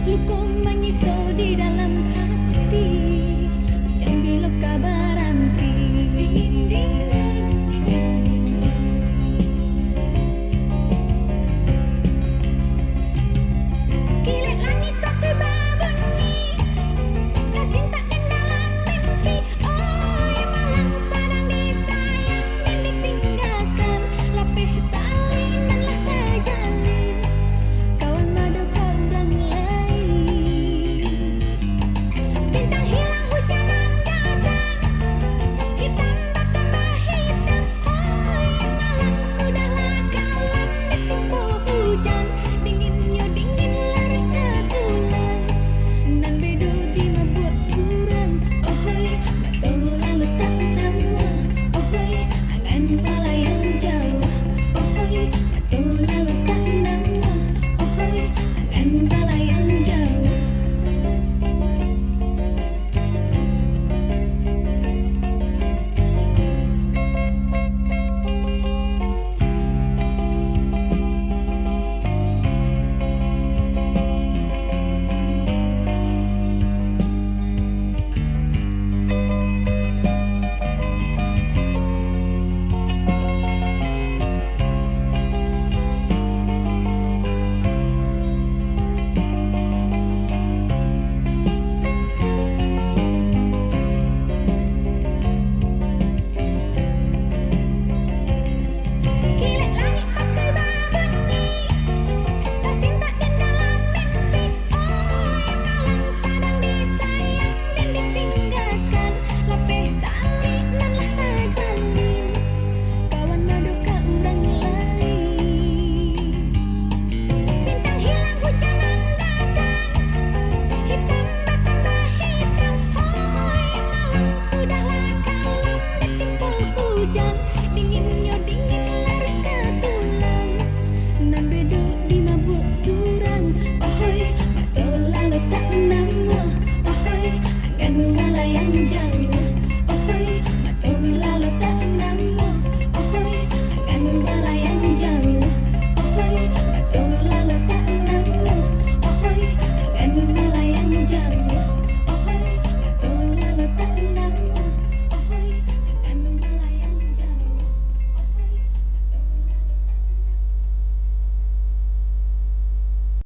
luka menyiso di dalam hati, hujan bilok kabaranti. Kilat langit tak terbabunyi, kasih tak dalam mimpi. Oh yang malang sedang disayang dan ditinggalkan, lapih tali nanlah terjalin, kawan madu orang lain. Bintang hilang hujanan datang, hitam bertambah hitam. Oh yang malang sudahlah kalam ditipu hujan, dinginnya dingin lari ke tulang, nan bedu di membuat suram. Oh hoi batu lalu tak nama, oh hoi angan pala yang jauh. Oh hoi batu lalu tak nama, oh hoi angan pala yang jauh. Kilat langit tak terbabunyi, kasih tak dalam mimpi. Oh yang malang sedang disayang dan ditinggalkan, lapih tali nanlah terjalin, kawan madu orang lain. Bintang hilang hujanan datang, hitam bertambah hitam. Oh yang malang sudahlah kalam ditipu hujan, dinginnya dingin lari ke tulang, nan bedu di mabuk surang. Oh hoi batu lalu tak nama, oh hoi angan pala yang jauh. Oh hoi batu lalu tak nama, oh hoi angan pala yang jauh. Oh hoi batu lalu tak nama, oh hoi angan pala yang jauh.